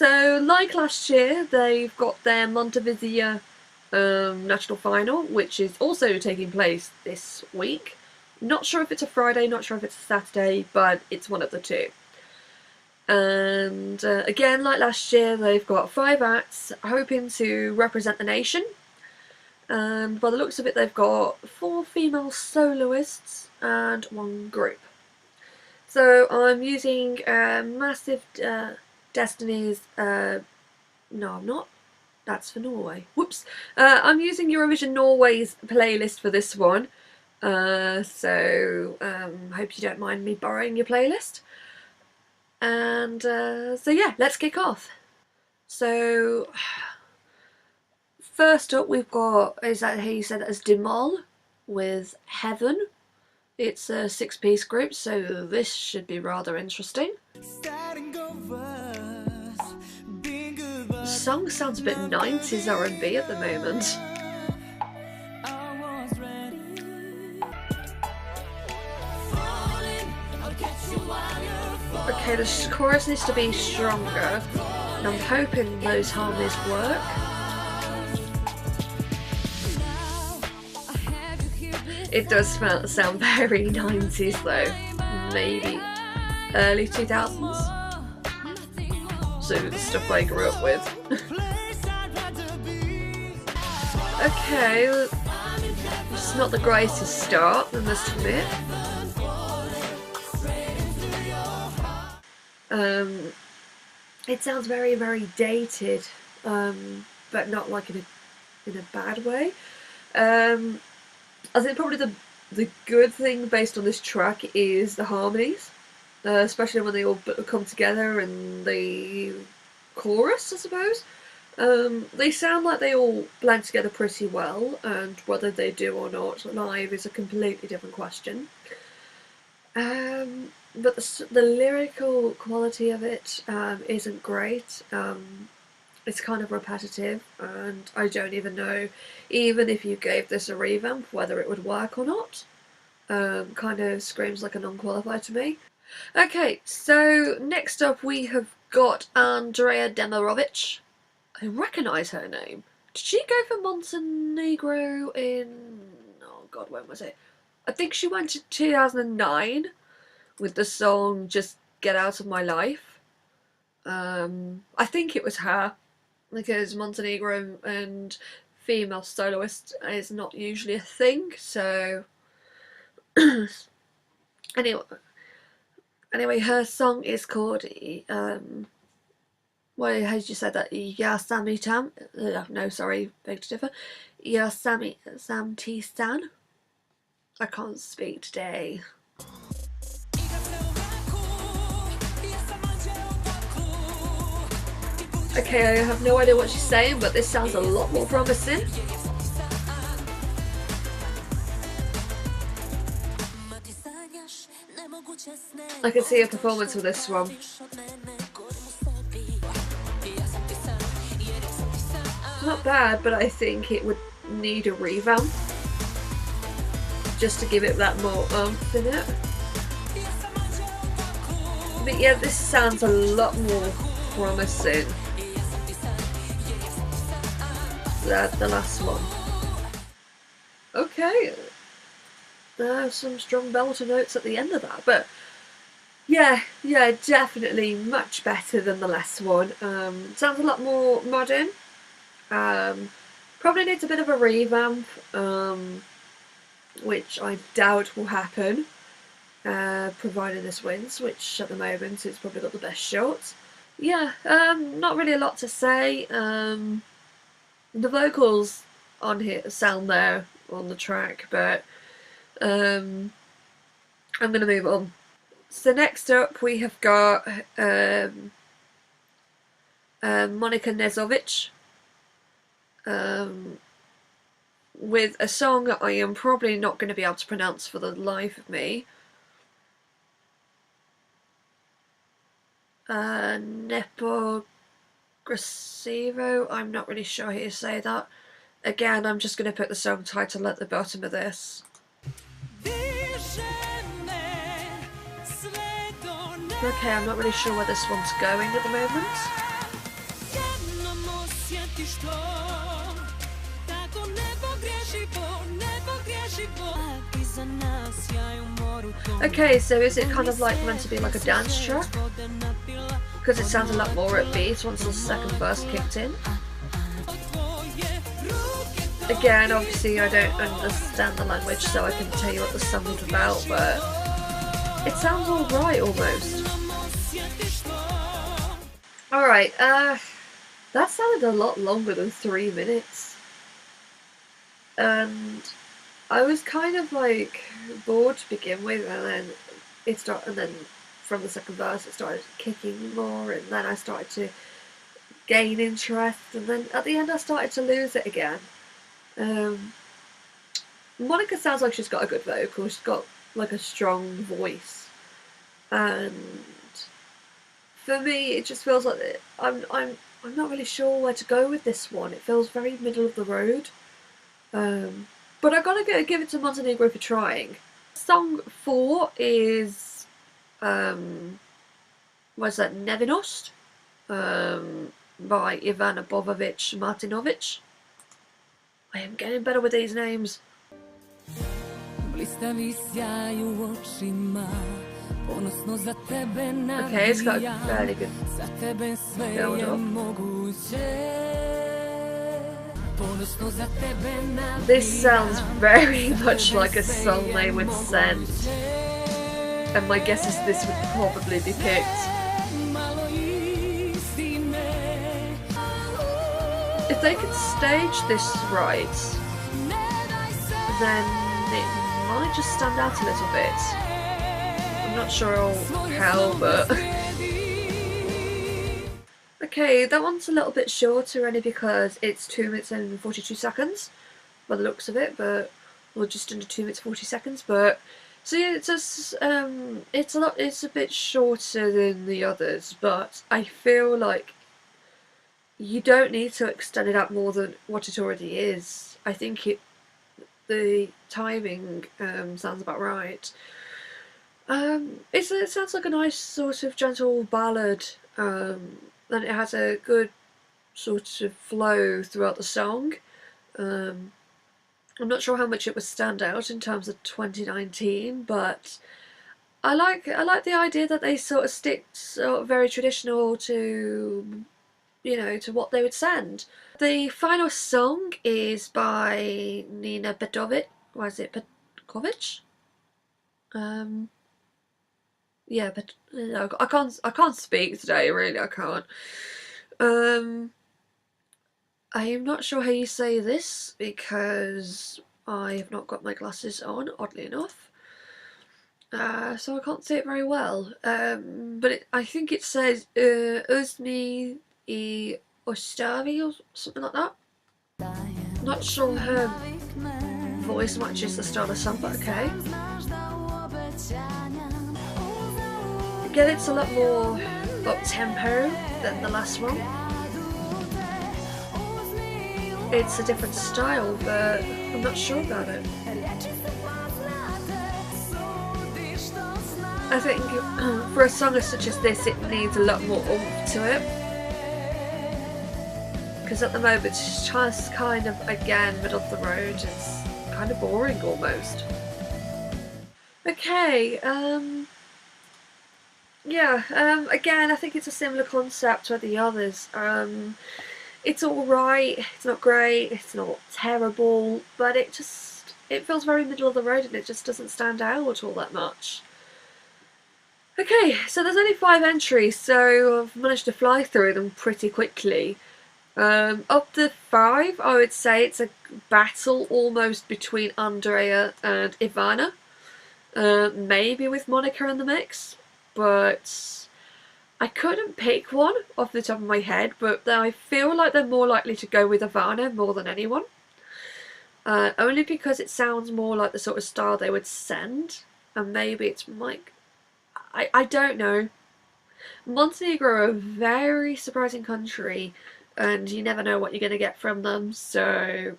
So like last year, they've got their Montevizija national final, which is also taking place this week. Not sure if it's a Friday, not sure if it's a Saturday, but it's one of the two. And again, like last year, they've got 5 acts hoping to represent the nation. And by the looks of it, they've got 4 female soloists and 1 group. So I'm using Massive Destiny's... no, I'm not. That's for Norway. Whoops. I'm using Eurovision Norway's playlist for this one. So hope you don't mind me borrowing your playlist. And so yeah, let's kick off. So first up we've got, is that how you said it, as Dimol with Heaven. It's a 6-piece group, so this should be rather interesting. The song sounds a bit 90s R&B at the moment. Okay, the chorus needs to be stronger, and I'm hoping those harmonies work. It does sound very 90s though, maybe early 2000s. So the stuff I grew up with. Okay, it's not the greatest start, I must admit. It sounds very, very dated, but not like in a bad way. I think probably the good thing based on this track is the harmonies, especially when they all come together and the chorus, I suppose. They sound like they all blend together pretty well, and whether they do or not live is a completely different question. But the lyrical quality of it isn't great. It's kind of repetitive, and I don't even know, even if you gave this a revamp, whether it would work or not. Kind of screams like a non-qualified to me. Okay, so next up we have got Andrea Demirovic. I recognise her name. Did she go for Montenegro in... oh god, when was it? I think she went to 2009 with the song Just Get Out of My Life. I think it was her, because Montenegro and female soloist is not usually a thing, so anyway, her song is called well, how did you say that? Yasami Tam? No, sorry, beg to differ. Yasami Samti-san. I can't speak today. Okay, I have no idea what she's saying, but this sounds a lot more promising. I can see a performance for this one. Not bad, but I think it would need a revamp just to give it that more oomph in it. But yeah, this sounds a lot more promising than the last one. Okay, there's some strong belter notes at the end of that, but yeah, definitely much better than the last one. Sounds a lot more modern. Probably needs a bit of a revamp, which I doubt will happen, provided this wins, which at the moment it's probably got the best shot. Yeah, not really a lot to say. The vocals on here sound there on the track, but I'm going to move on. So next up we have got Monika Nezovic with a song I am probably not going to be able to pronounce for the life of me. Nepograssivo, I'm not really sure how you say that. Again, I'm just going to put the song title at the bottom of this. Okay, I'm not really sure where this one's going at the moment. Okay, so is it kind of like meant to be like a dance track? Because it sounds a lot more upbeat once the second verse kicked in. Again, obviously I don't understand the language, so I can tell you what the song is about, but it sounds alright almost. Alright, that sounded a lot longer than 3 minutes. And I was kind of like bored to begin with, and then from the second verse it started kicking more, and then I started to gain interest, and then at the end I started to lose it again. Monica sounds like she's got a good vocal. She's got like a strong voice, and for me, it just feels like I'm not really sure where to go with this one. It feels very middle of the road. But I gotta give it to Montenegro for trying. Song 4 is what's that? Nevinost, by Ivana Bovović Martinović. I am getting better with these names. Okay, it's got a fairly good build up. This sounds very much like a song they would send, and my guess is this would probably be picked. If they could stage this right, then it might just stand out a little bit. I'm not sure how, but okay, that one's a little bit shorter only because it's 2 minutes and 42 seconds by the looks of it, but or just under 2 minutes 40 seconds. But so yeah, it's a bit shorter than the others, but I feel like you don't need to extend it out more than what it already is. I think the timing sounds about right. It sounds like a nice sort of gentle ballad, and it has a good sort of flow throughout the song. I'm not sure how much it would stand out in terms of 2019, but I like the idea that they sort of stick sort of very traditional to, you know, to what they would send. The final song is by Nina Petrović. What is it, Petkovic? Yeah, but no, I can't speak today. Really, I can't. I am not sure how you say this because I have not got my glasses on, oddly enough. So I can't say it very well. But I think it says Uzni I Ostavi or something like that. Not sure her voice matches the style of song, but okay. Again, it's a lot more up-tempo than the last one. It's a different style, but I'm not sure about it. I think for a song such as this, it needs a lot more oomph to it. Because at the moment, it's just kind of, again, middle of the road. It's kind of boring almost. Okay, yeah, again, I think it's a similar concept to the others. It's alright, it's not great, it's not terrible, but it feels very middle of the road and it just doesn't stand out all that much. Okay, so there's only 5 entries, so I've managed to fly through them pretty quickly. Up to 5, I would say it's a battle almost between Andrea and Ivana. Maybe with Monica in the mix, but I couldn't pick one off the top of my head, but I feel like they're more likely to go with Ivana more than anyone. Only because it sounds more like the sort of style they would send, and maybe it's like, I don't know. Montenegro are a very surprising country, and you never know what you're going to get from them, so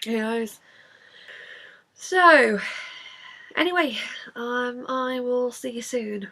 who knows. So, anyway, I will see you soon.